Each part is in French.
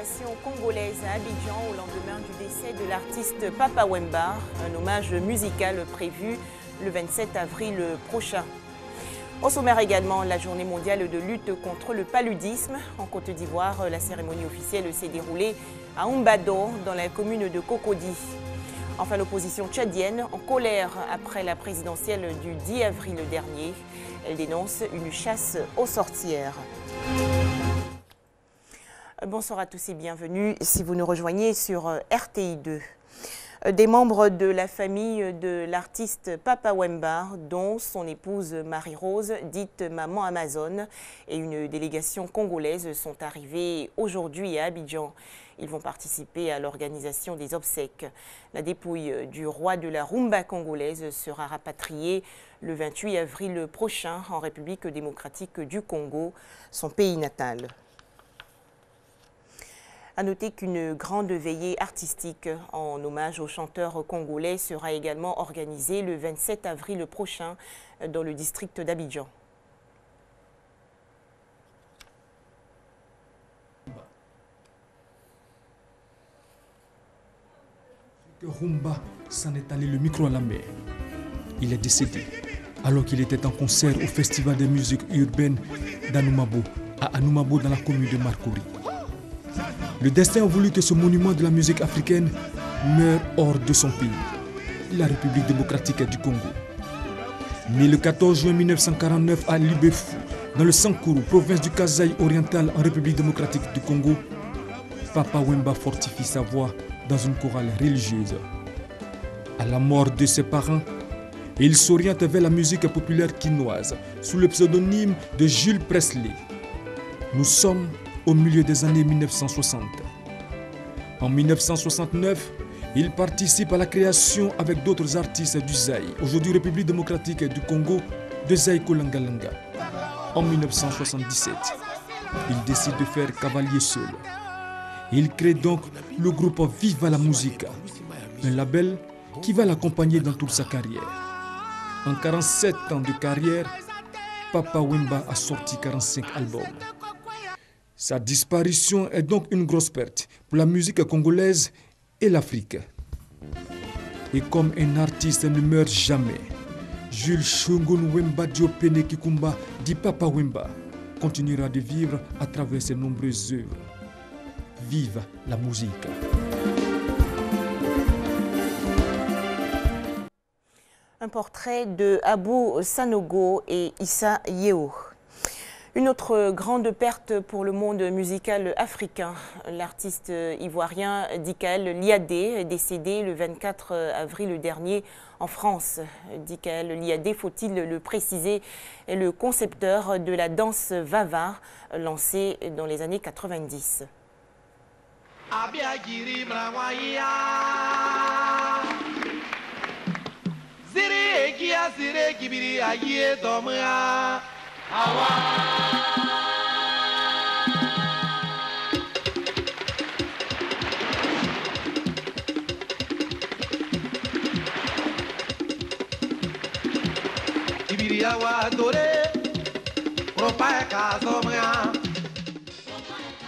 délégation congolaise à Abidjan au lendemain du décès de l'artiste Papa Wemba, un hommage musical prévu le 27 avril prochain. Au sommaire également, la journée mondiale de lutte contre le paludisme. En Côte d'Ivoire, la cérémonie officielle s'est déroulée à Umbado, dans la commune de Cocody. Enfin, l'opposition tchadienne, en colère après la présidentielle du 10 avril dernier. Elle dénonce une chasse aux sorcières. Bonsoir à tous et bienvenue si vous nous rejoignez sur RTI 2. Des membres de la famille de l'artiste Papa Wemba, dont son épouse Marie-Rose, dite Maman Amazon, et une délégation congolaise sont arrivés aujourd'hui à Abidjan. Ils vont participer à l'organisation des obsèques. La dépouille du roi de la rumba congolaise sera rapatriée le 28 avril prochain en République démocratique du Congo, son pays natal. À noter qu'une grande veillée artistique en hommage au chanteur congolais sera également organisée le 27 avril prochain dans le district d'Abidjan. Rumba s'en est allé le micro à la mer. Il est décédé alors qu'il était en concert au Festival des musiques urbaines d'Anoumabo, à Anoumabo dans la commune de Marcouri. Le destin a voulu que ce monument de la musique africaine meure hors de son pays, la République démocratique du Congo. Né le 14 juin 1949 à Libefou, dans le Sankuru, province du Kasaï oriental en République démocratique du Congo, Papa Wemba fortifie sa voix dans une chorale religieuse. À la mort de ses parents, il s'oriente vers la musique populaire quinoise sous le pseudonyme de Jules Presley. Nous sommes au milieu des années 1960. En 1969, il participe à la création avec d'autres artistes du Zaï, aujourd'hui République démocratique du Congo, de Zaïko Langalanga. En 1977, il décide de faire cavalier seul. Il crée donc le groupe Viva la Musica, un label qui va l'accompagner dans toute sa carrière. En 47 ans de carrière, Papa Wemba a sorti 45 albums. Sa disparition est donc une grosse perte pour la musique congolaise et l'Afrique. Et comme un artiste ne meurt jamais, Jules Shungun Wemba Diopene Kikumba, dit Papa Wemba, continuera de vivre à travers ses nombreuses œuvres. Vive la musique! Un portrait de Abou Sanogo et Issa Yeo. Une autre grande perte pour le monde musical africain. L'artiste ivoirien Dikaël Liadé est décédé le 24 avril dernier en France. Dikaël Liadé, faut-il le préciser, est le concepteur de la danse Vava, lancée dans les années 90.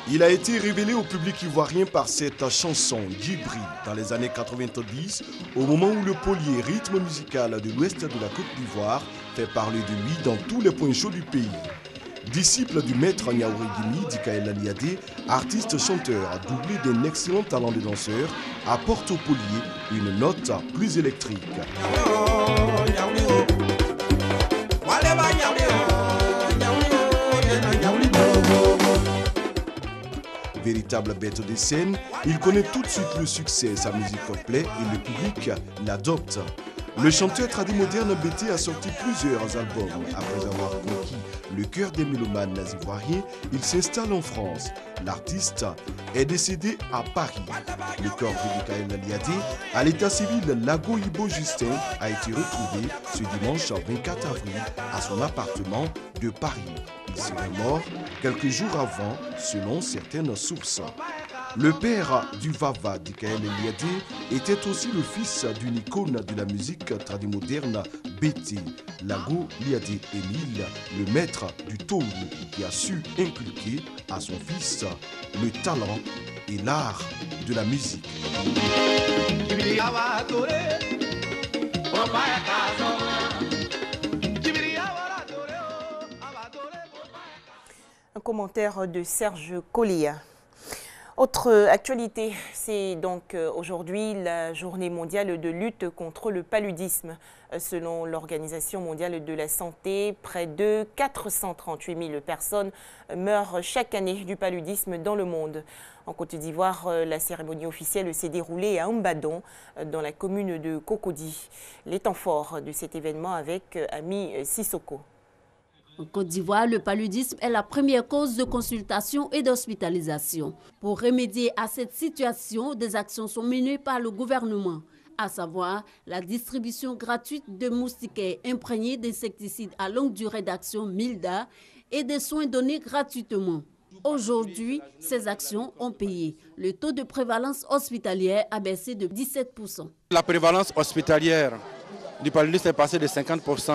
Il a été révélé au public ivoirien par cette chanson Djibril dans les années 90, au moment où le polyrythme musical de l'ouest de la Côte d'Ivoire fait parler de lui dans tous les points chauds du pays. Disciple du maître Niaouré Gimi, Dikaël Liadé, artiste-chanteur doublé d'un excellent talent de danseur, apporte au polier une note plus électrique. Véritable bête de scène, il connaît tout de suite le succès, sa musique plaît et le public l'adopte. Le chanteur tradimoderne BT a sorti plusieurs albums. Après avoir conquis le cœur des mélomanes ivoiriens, il s'installe en France. L'artiste est décédé à Paris. Le corps de Dikaël Liadé, à l'état civil Lago Ibo Justin, a été retrouvé ce dimanche 24 avril à son appartement de Paris. Il serait mort quelques jours avant, selon certaines sources. Le père du Vava, Dikaël Liadé, était aussi le fils d'une icône de la musique tradimoderne BT, Lago Liadé Émile, le maître du Tourou, qui a su inculquer à son fils le talent et l'art de la musique. Un commentaire de Serge Collia. Autre actualité, c'est donc aujourd'hui la journée mondiale de lutte contre le paludisme. Selon l'Organisation mondiale de la santé, près de 438 000 personnes meurent chaque année du paludisme dans le monde. En Côte d'Ivoire, la cérémonie officielle s'est déroulée à Mbadon, dans la commune de Cocody. Les temps forts de cet événement avec Ami Sissoko. En Côte d'Ivoire, le paludisme est la première cause de consultation et d'hospitalisation. Pour remédier à cette situation, des actions sont menées par le gouvernement, à savoir la distribution gratuite de moustiquaires imprégnés d'insecticides à longue durée d'action MILDA et des soins donnés gratuitement. Aujourd'hui, ces actions ont payé. Le taux de prévalence hospitalière a baissé de 17%. La prévalence hospitalière du paludisme est passée de 50%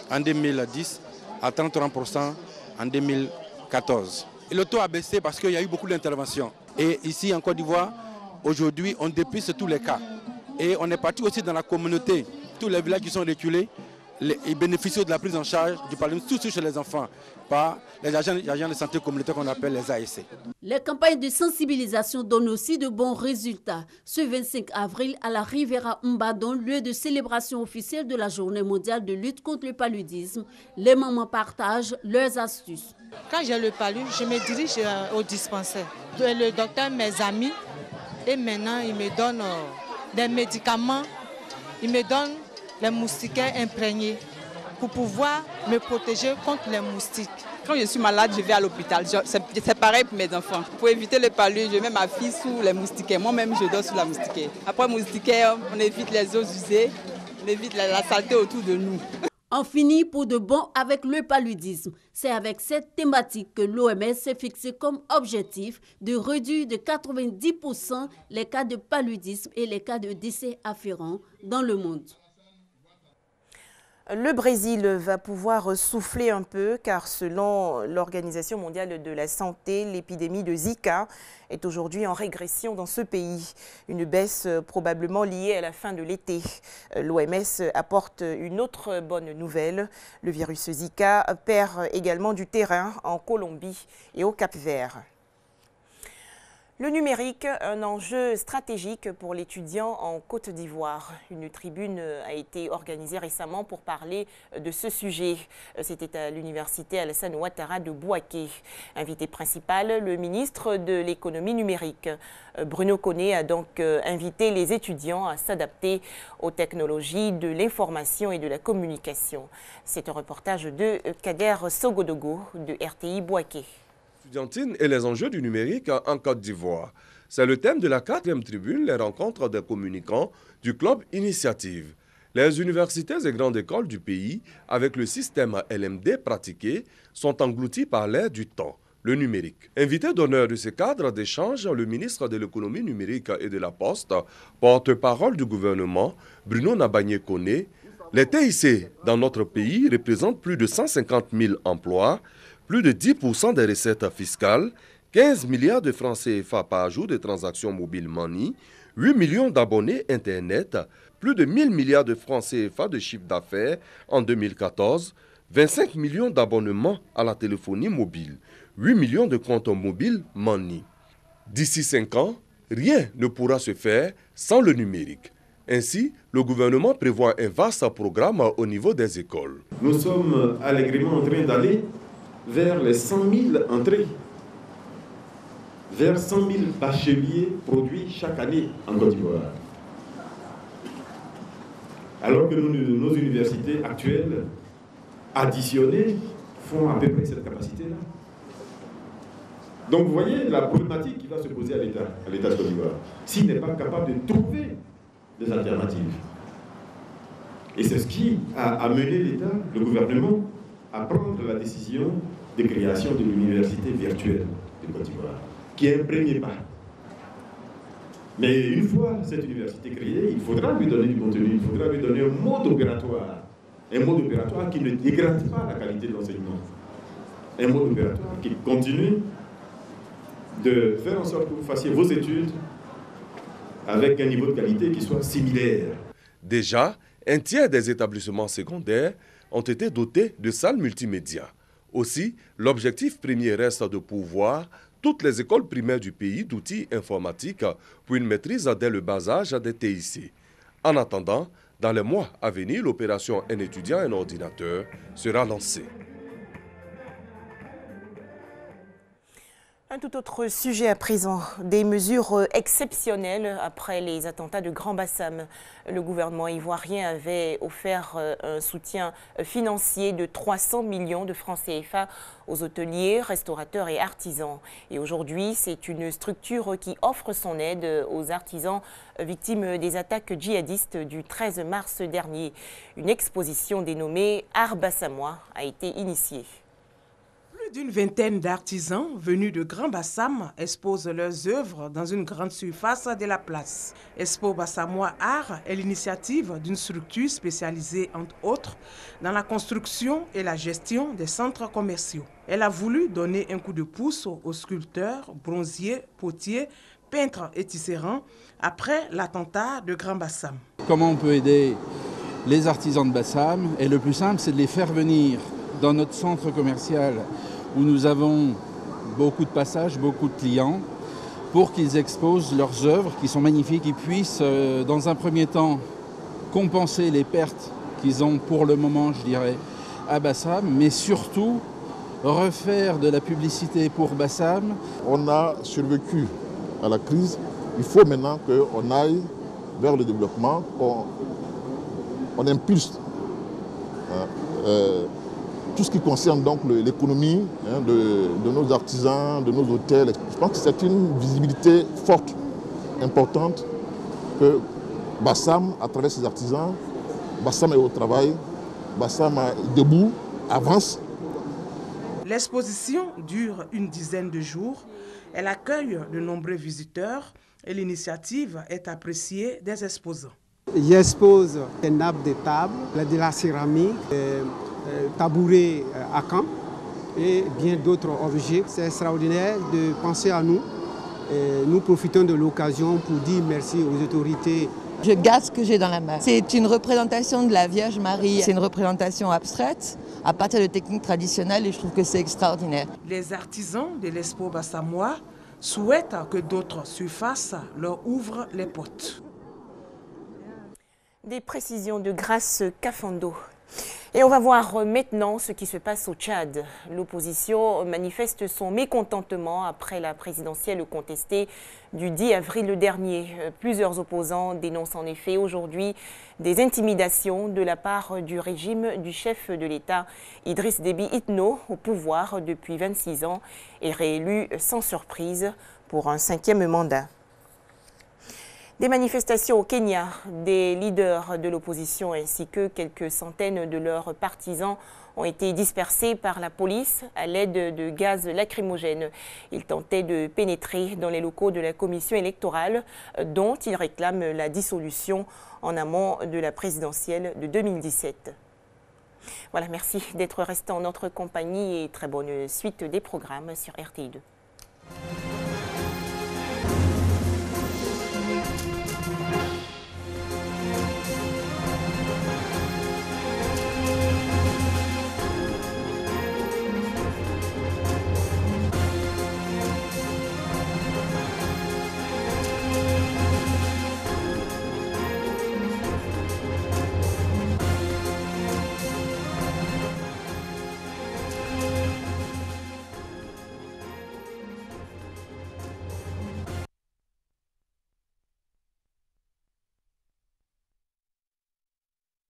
en 2010 à 33% en 2014. Et le taux a baissé parce qu'il y a eu beaucoup d'interventions. Et ici en Côte d'Ivoire, aujourd'hui, on dépiste tous les cas. Et on est parti aussi dans la communauté. Tous les villages qui sont reculés, ils bénéficient de la prise en charge du paludisme, surtout chez les enfants, par les agents de santé communautaire qu'on appelle les ASC. Les campagnes de sensibilisation donnent aussi de bons résultats. Ce 25 avril, à la Riviera Mbadon, lieu de célébration officielle de la Journée mondiale de lutte contre le paludisme, les mamans partagent leurs astuces. Quand j'ai le palud, je me dirige au dispensaire. Le docteur, mes amis, et maintenant il me donne des médicaments, il me donne les moustiquaires imprégnés pour pouvoir me protéger contre les moustiques. Quand je suis malade, je vais à l'hôpital. C'est pareil pour mes enfants. Pour éviter le palu, je mets ma fille sous les moustiquaires. Moi-même, je dors sous la moustiquaire. Après moustiquaire, on évite les eaux usées, on évite la saleté autour de nous. On finit pour de bon avec le paludisme. C'est avec cette thématique que l'OMS s'est fixé comme objectif de réduire de 90% les cas de paludisme et les cas de décès afférents dans le monde. Le Brésil va pouvoir souffler un peu car selon l'Organisation mondiale de la santé, l'épidémie de Zika est aujourd'hui en régression dans ce pays. Une baisse probablement liée à la fin de l'été. L'OMS apporte une autre bonne nouvelle. Le virus Zika perd également du terrain en Colombie et au Cap-Vert. Le numérique, un enjeu stratégique pour l'étudiant en Côte d'Ivoire. Une tribune a été organisée récemment pour parler de ce sujet. C'était à l'université Alassane Ouattara de Bouaké. Invité principal, le ministre de l'économie numérique. Bruno Koné a donc invité les étudiants à s'adapter aux technologies de l'information et de la communication. C'est un reportage de Kader Sogodogo de RTI Bouaké. L'étudiantine et les enjeux du numérique en Côte d'Ivoire. C'est le thème de la 4e tribune, les rencontres des communicants du club Initiative. Les universités et grandes écoles du pays, avec le système LMD pratiqué, sont englouties par l'ère du temps, le numérique. Invité d'honneur de ce cadre d'échange, le ministre de l'économie numérique et de la Poste, porte-parole du gouvernement, Bruno Nabagné-Koné, les TIC dans notre pays représentent plus de 150 000 emplois, plus de 10% des recettes fiscales, 15 milliards de francs CFA par jour de transactions mobile money, 8 millions d'abonnés Internet, plus de 1000 milliards de francs CFA de chiffre d'affaires en 2014, 25 millions d'abonnements à la téléphonie mobile, 8 millions de comptes mobiles money. D'ici 5 ans, rien ne pourra se faire sans le numérique. Ainsi, le gouvernement prévoit un vaste programme au niveau des écoles. Nous sommes allègrement en train d'aller vers les 100 000 entrées, vers 100 000 bacheliers produits chaque année en Côte d'Ivoire. Alors que nos universités actuelles, additionnées, font à peu près cette capacité-là. Donc vous voyez la problématique qui va se poser à l'État de Côte d'Ivoire, s'il n'est pas capable de trouver des alternatives. Et c'est ce qui a amené l'État, le gouvernement, à prendre la décision de création de l'université virtuelle de Côte d'Ivoire, qui est un premier pas. Mais une fois cette université créée, il faudra lui donner du contenu, il faudra lui donner un mode opératoire qui ne dégrade pas la qualité de l'enseignement, un mode opératoire qui continue de faire en sorte que vous fassiez vos études avec un niveau de qualité qui soit similaire. Déjà, un tiers des établissements secondaires ont été dotés de salles multimédia. Aussi, l'objectif premier reste de pourvoir toutes les écoles primaires du pays d'outils informatiques pour une maîtrise dès le bas âge des TIC. En attendant, dans les mois à venir, l'opération Un étudiant, un ordinateur sera lancée. Un tout autre sujet à présent, des mesures exceptionnelles après les attentats de Grand Bassam. Le gouvernement ivoirien avait offert un soutien financier de 300 millions de francs CFA aux hôteliers, restaurateurs et artisans. Et aujourd'hui, c'est une structure qui offre son aide aux artisans victimes des attaques djihadistes du 13 mars dernier. Une exposition dénommée Art Bassamois a été initiée. Plus d'une vingtaine d'artisans venus de Grand Bassam exposent leurs œuvres dans une grande surface de la place. Expo Bassamois Art est l'initiative d'une structure spécialisée, entre autres, dans la construction et la gestion des centres commerciaux. Elle a voulu donner un coup de pouce aux sculpteurs, bronziers, potiers, peintres et tisserands après l'attentat de Grand Bassam. Comment on peut aider les artisans de Bassam? Et le plus simple, c'est de les faire venir dans notre centre commercial où nous avons beaucoup de passages, beaucoup de clients, pour qu'ils exposent leurs œuvres qui sont magnifiques et puissent, dans un premier temps, compenser les pertes qu'ils ont pour le moment, je dirais, à Bassam, mais surtout refaire de la publicité pour Bassam. On a survécu à la crise. Il faut maintenant qu'on aille vers le développement, qu'on impulse tout ce qui concerne donc l'économie de nos artisans, de nos hôtels. Je pense que c'est une visibilité forte, importante, que Bassam, à travers ses artisans, Bassam est au travail, Bassam est debout, avance. L'exposition dure une dizaine de jours. Elle accueille de nombreux visiteurs et l'initiative est appréciée des exposants. J'expose des nappes de table, de la céramique, tabourets à camp et bien d'autres objets. C'est extraordinaire de penser à nous. Nous profitons de l'occasion pour dire merci aux autorités. Je garde ce que j'ai dans la main. C'est une représentation de la Vierge Marie. C'est une représentation abstraite à partir de techniques traditionnelles et je trouve que c'est extraordinaire. Les artisans de l'Expo Bassamois souhaitent que d'autres surfaces leur ouvrent les portes. Des précisions de Grace Kafando. Et on va voir maintenant ce qui se passe au Tchad. L'opposition manifeste son mécontentement après la présidentielle contestée du 10 avril dernier. Plusieurs opposants dénoncent en effet aujourd'hui des intimidations de la part du régime du chef de l'État, Idriss Déby Itno, au pouvoir depuis 26 ans et réélu sans surprise pour un 5e mandat. Des manifestations au Kenya, des leaders de l'opposition ainsi que quelques centaines de leurs partisans ont été dispersés par la police à l'aide de gaz lacrymogène. Ils tentaient de pénétrer dans les locaux de la commission électorale dont ils réclament la dissolution en amont de la présidentielle de 2017. Voilà, merci d'être resté en notre compagnie et très bonne suite des programmes sur RTI2.